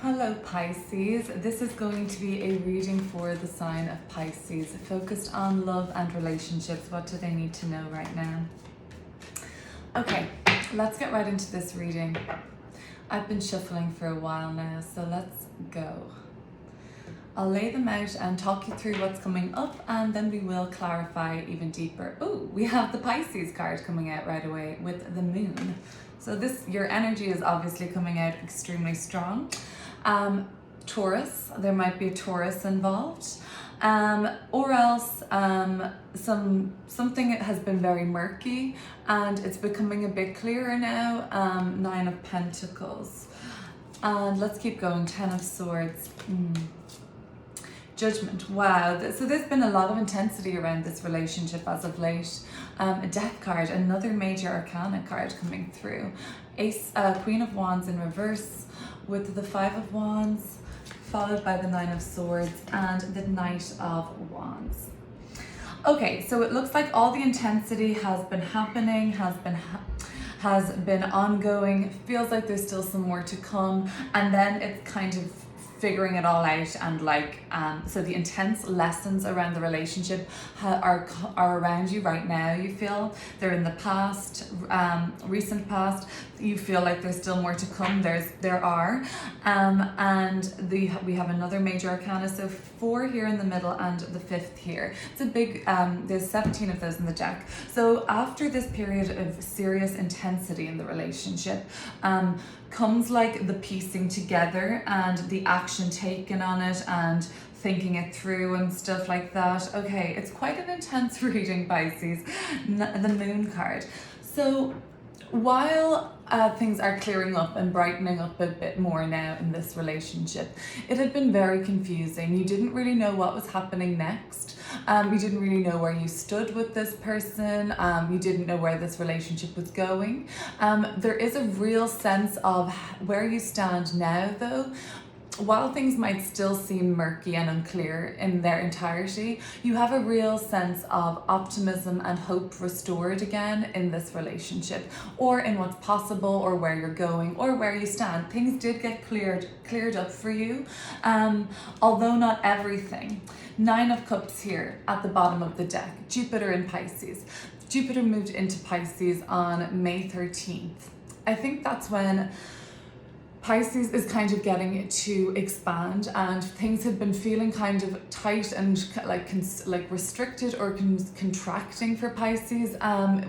Hello Pisces, this is going to be a reading for the sign of Pisces, focused on love and relationships. What do they need to know right now? Okay, let's get right into this reading. I've been shuffling for a while now, so let's go. I'll lay them out and talk you through what's coming up, and then we will clarify even deeper. Oh, we have the Pisces card coming out right away with the moon. So your energy is obviously coming out extremely strong. Taurus, there might be a Taurus involved, or else something has been very murky and it's becoming a bit clearer now. Nine of Pentacles, and let's keep going. Ten of Swords. Judgment. Wow. So there's been a lot of intensity around this relationship as of late. A Death card, another major arcana card coming through. Queen of Wands in reverse with the Five of Wands, followed by the Nine of Swords and the Knight of Wands. Okay, so it looks like all the intensity has been happening, has been ongoing. Feels like there's still some more to come, and then it's kind of figuring it all out, and so the intense lessons around the relationship are around you right now. You feel they're in the past, recent past. You feel like there's still more to come. There are, and we have another major arcana, so 4 here in the middle and the 5th here. It's a big, there's 17 of those in the deck. So after this period of serious intensity in the relationship, comes like the piecing together and the action taken on it and thinking it through and stuff like that. Okay, it's quite an intense reading, Pisces, the moon card. So while things are clearing up and brightening up a bit more now in this relationship, it had been very confusing. You didn't really know what was happening next. You didn't really know where you stood with this person. You didn't know where this relationship was going. There is a real sense of where you stand now, though. While things might still seem murky and unclear in their entirety, you have a real sense of optimism and hope restored again in this relationship, or in what's possible, or where you're going, or where you stand. Things did get cleared up for you, although not everything. 9 of Cups here at the bottom of the deck. Jupiter in Pisces. Jupiter moved into Pisces on May 13th. I think that's when Pisces is kind of getting to expand, and things had been feeling kind of tight and like restricted or contracting for Pisces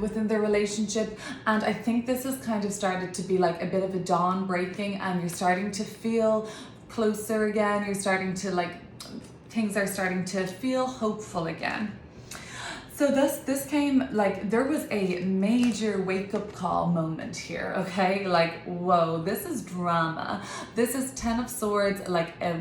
within their relationship. And I think this has kind of started to be like a bit of a dawn breaking, and you're starting to feel closer again. You're starting to things are starting to feel hopeful again. So this came, there was a major wake-up call moment here, okay? Whoa, this is drama. This is 10 of Swords,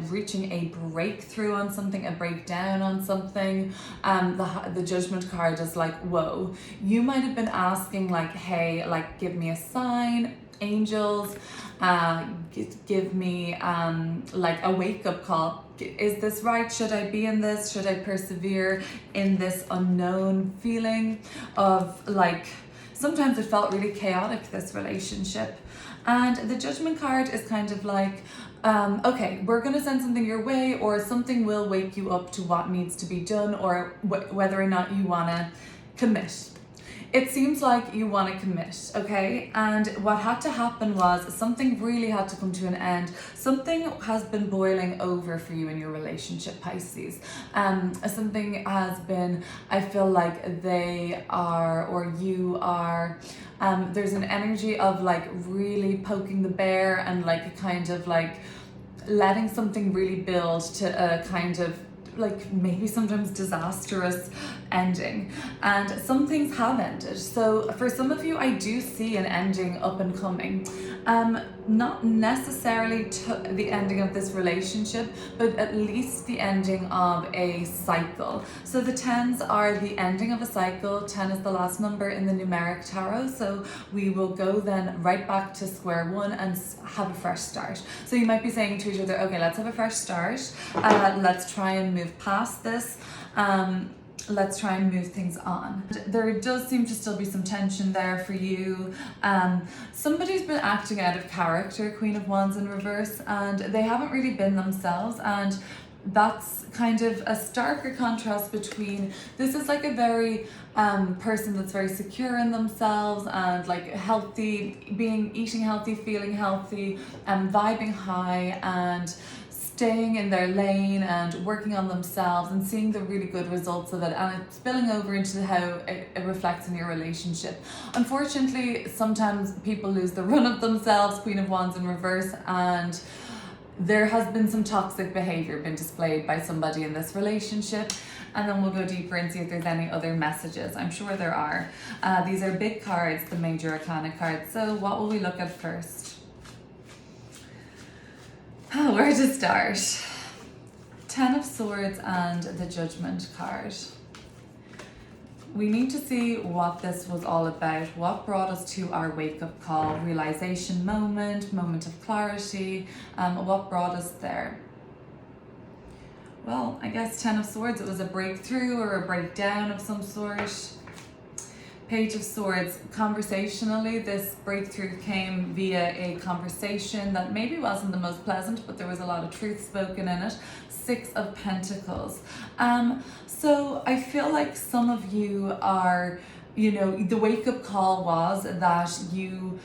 reaching a breakthrough on something, a breakdown on something. The Judgment card is whoa. You might have been asking, hey, give me a sign. Angels, give me a wake-up call. Is this right? Should I be in this? Should I persevere in this unknown feeling of sometimes it felt really chaotic, this relationship. And the Judgment card is kind of okay, we're going to send something your way, or something will wake you up to what needs to be done, or whether or not you want to commit. It seems like you want to commit, okay? And what had to happen was something really had to come to an end. Something has been boiling over for you in your relationship, Pisces. Something has been, I feel like they are, or you are, there's an energy of really poking the bear and kind of letting something really build to a kind of maybe sometimes disastrous ending, and some things have ended. So for some of you, I do see an ending up and coming. Not necessarily the ending of this relationship, but at least the ending of a cycle. So the 10s are the ending of a cycle. 10 is the last number in the numeric tarot. So we will go then right back to square one and have a fresh start. So you might be saying to each other, okay, let's have a fresh start. Let's try and move past this. let's try and move things on. There does seem to still be some tension there for you. Somebody's been acting out of character, Queen of Wands in reverse, and they haven't really been themselves, and that's kind of a starker contrast between, this is like a very person that's very secure in themselves and like healthy, eating healthy, feeling healthy, vibing high, and staying in their lane and working on themselves and seeing the really good results of it, and it's spilling over into how it reflects in your relationship. Unfortunately, sometimes people lose the run of themselves, Queen of Wands in reverse, and there has been some toxic behavior been displayed by somebody in this relationship. And then we'll go deeper and see if there's any other messages. I'm sure there are. These are big cards, the major arcana cards. So what will we look at first? Oh, where to start? 10 of Swords and the Judgment card. We need to see what this was all about, what brought us to our wake-up call, realization moment of clarity, what brought us there. Well, I guess 10 of Swords, it was a breakthrough or a breakdown of some sort. Page of Swords, conversationally, this breakthrough came via a conversation that maybe wasn't the most pleasant, but there was a lot of truth spoken in it. 6 of Pentacles. So I feel like some of you are, you know, the wake-up call was that you,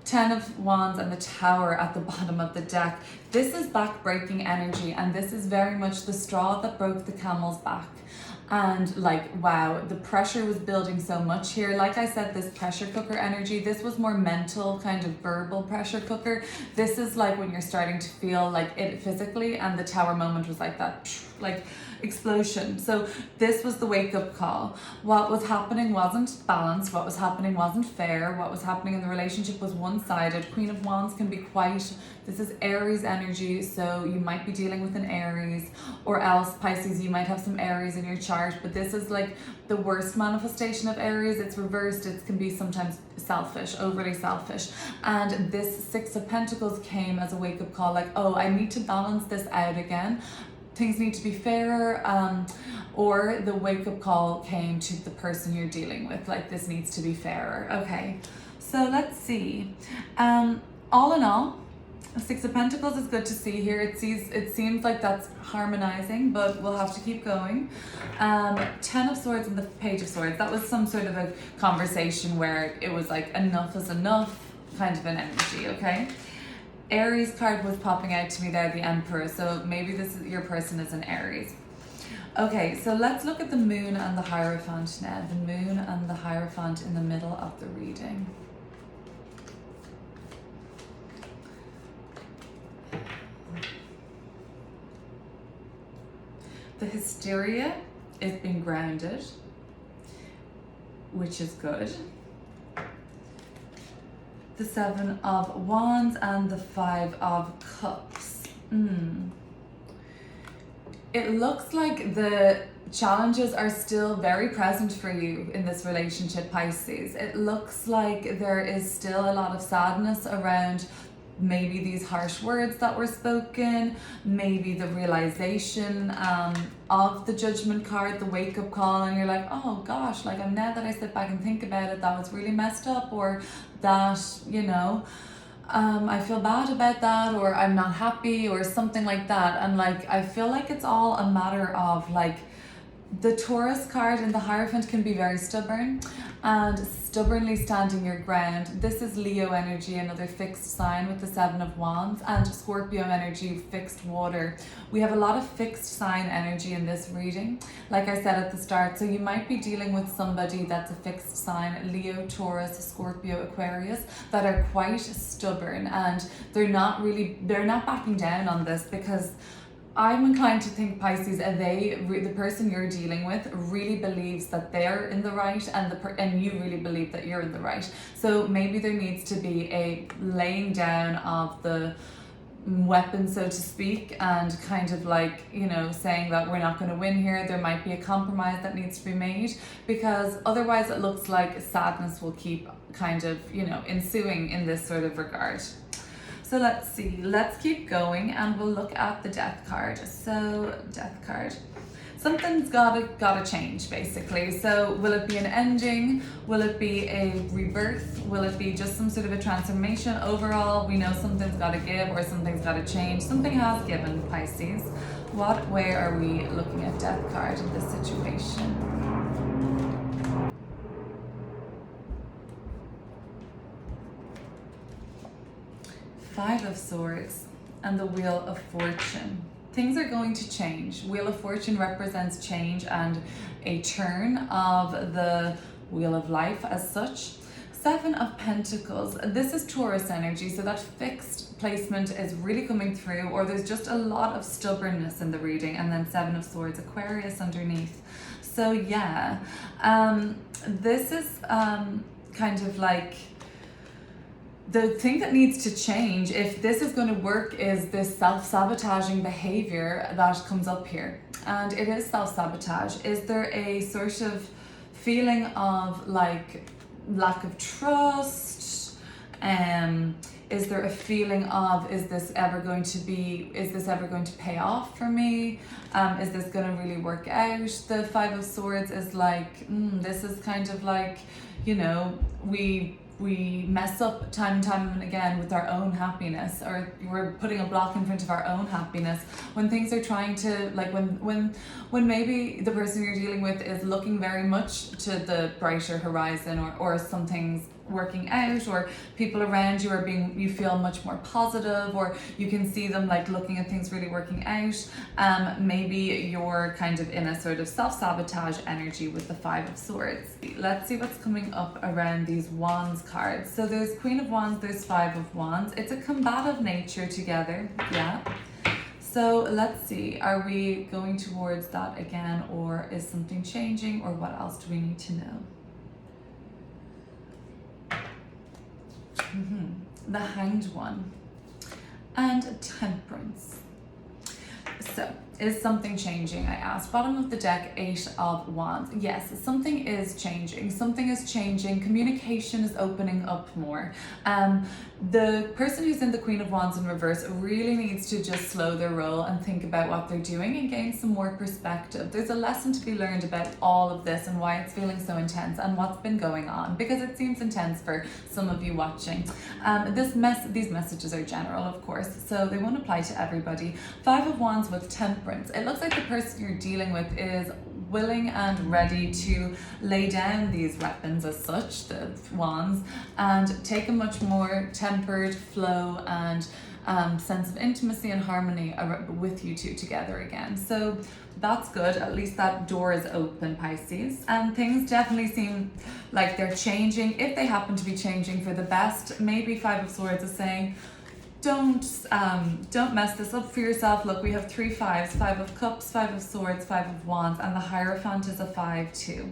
10 of Wands and the Tower at the bottom of the deck. This is back-breaking energy, and this is very much the straw that broke the camel's back. And like, wow, the pressure was building so much here. Like I said, this pressure cooker energy, this was more mental, kind of verbal pressure cooker. This is like when you're starting to feel like it physically, and the Tower moment was like that, like explosion. So this was the wake-up call. What was happening wasn't balanced. What was happening wasn't fair. What was happening in the relationship was one-sided. Queen of Wands can be quite, this is Aries energy, so you might be dealing with an Aries, or else Pisces, you might have some Aries in your chart, but this is like the worst manifestation of Aries. It's reversed. It can be sometimes selfish, overly selfish. And this 6 of Pentacles came as a wake-up call, like, oh, I need to balance this out again. Things need to be fairer, or the wake-up call came to the person you're dealing with, like this needs to be fairer. Okay, so let's see. All in all, 6 of Pentacles is good to see here. It seems like that's harmonizing, but we'll have to keep going. 10 of Swords and the Page of Swords. That was some sort of a conversation where it was like enough is enough, kind of an energy, okay? Aries card was popping out to me there, the Emperor. So maybe your person is an Aries. Okay, so let's look at the Moon and the Hierophant now. The Moon and the Hierophant in the middle of the reading. The hysteria is being grounded, which is good. The 7 of Wands and the 5 of Cups. It looks like the challenges are still very present for you in this relationship, Pisces. It looks like there is still a lot of sadness around maybe these harsh words that were spoken, maybe the realization of the Judgment card, the wake-up call, and you're like, oh gosh, like now that I sit back and think about it, that was really messed up, or that, you know, I feel bad about that, or I'm not happy, or something like that. And like, I feel like it's all a matter of like, the Taurus card and the Hierophant can be very stubborn and stubbornly standing your ground. This is Leo energy, another fixed sign with the 7 of Wands, and Scorpio energy, fixed water. We have a lot of fixed sign energy in this reading, like I said at the start. So you might be dealing with somebody that's a fixed sign, Leo, Taurus, Scorpio, Aquarius, that are quite stubborn, and they're not backing down on this, because I'm inclined to think, Pisces, the person you're dealing with really believes that they're in the right, and you really believe that you're in the right. So maybe there needs to be a laying down of the weapon, so to speak, and kind of like, you know, saying that we're not going to win here. There might be a compromise that needs to be made, because otherwise it looks like sadness will keep kind of, you know, ensuing in this sort of regard. So let's see, let's keep going and we'll look at the Death card. So Death card. Something's gotta change basically. So will it be an ending? Will it be a rebirth? Will it be just some sort of a transformation? Overall, we know something's gotta give or something's gotta change. Something has given, Pisces. What way are we looking at Death card in this situation? Five of Swords and the Wheel of Fortune. Things are going to change. Wheel of Fortune represents change and a turn of the wheel of life as such. Seven of Pentacles. This is Taurus energy, so that fixed placement is really coming through, or there's just a lot of stubbornness in the reading. And then Seven of Swords, Aquarius underneath. So yeah, this is kind of like the thing that needs to change, if this is going to work, is this self-sabotaging behavior that comes up here. And it is self-sabotage. Is there a sort of feeling of like lack of trust? Is there a feeling of, is this ever going to pay off for me? Is this going to really work out? The Five of Swords is like, this is kind of like, you know, we mess up time and time and again with our own happiness, or we're putting a block in front of our own happiness when things are trying to, like when maybe the person you're dealing with is looking very much to the brighter horizon, or something's working out, or people around you are being, you feel much more positive, or you can see them like looking at things really working out. Maybe you're kind of in a sort of self-sabotage energy with the Five of Swords. Let's see what's coming up around these Wands cards. So there's Queen of Wands, there's Five of Wands. It's a combative nature together, yeah. So let's see, are we going towards that again, or is something changing, or what else do we need to know? The Hanged One and Temperance. So, is something changing, I asked. Bottom of the deck, Eight of Wands. Yes, something is changing. Something is changing. Communication is opening up more. The person who's in the Queen of Wands in reverse really needs to just slow their roll and think about what they're doing and gain some more perspective. There's a lesson to be learned about all of this and why it's feeling so intense and what's been going on, because it seems intense for some of you watching. These messages are general, of course, so they won't apply to everybody. Five of Wands with Temperance. It looks like the person you're dealing with is willing and ready to lay down these weapons as such, the wands, and take a much more tempered flow and sense of intimacy and harmony with you two together again. So that's good. At least that door is open, Pisces. And things definitely seem like they're changing. If they happen to be changing for the best, maybe Five of Swords is saying, don't mess this up for yourself. Look, we have three fives: Five of Cups, Five of Swords, Five of Wands, and the Hierophant is a 5 too.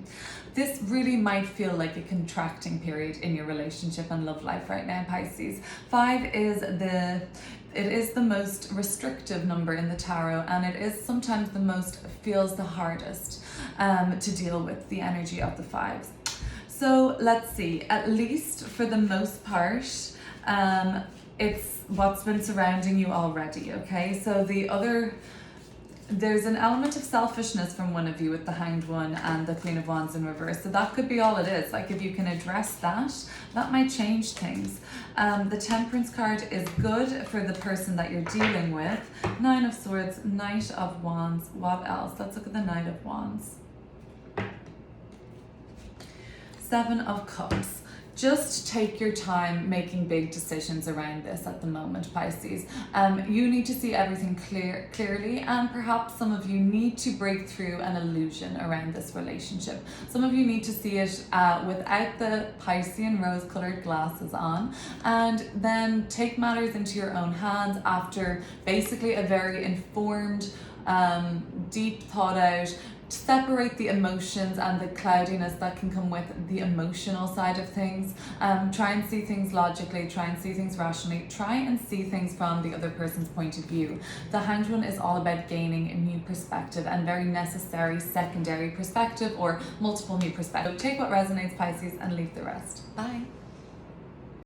This really might feel like a contracting period in your relationship and love life right now, Pisces. Five is the most restrictive number in the tarot, and it is sometimes the most, feels the hardest to deal with, the energy of the fives. So let's see, at least for the most part, it's what's been surrounding you already, okay? So there's an element of selfishness from one of you with the Hanged One and the Queen of Wands in reverse. So that could be all it is. Like, if you can address that, that might change things. The Temperance card is good for the person that you're dealing with. Nine of Swords, Knight of Wands. What else? Let's look at the Knight of Wands. Seven of Cups. Just take your time making big decisions around this at the moment, Pisces. You need to see everything clearly, and perhaps some of you need to break through an illusion around this relationship. Some of you need to see it without the Piscean rose-colored glasses on, and then take matters into your own hands after basically a very informed, deep thought out. Separate the emotions and the cloudiness that can come with the emotional side of things. Try and see things logically, try and see things rationally, try and see things from the other person's point of view. The Hanged One is all about gaining a new perspective and very necessary secondary perspective or multiple new perspectives. So take what resonates, Pisces, and leave the rest. Bye.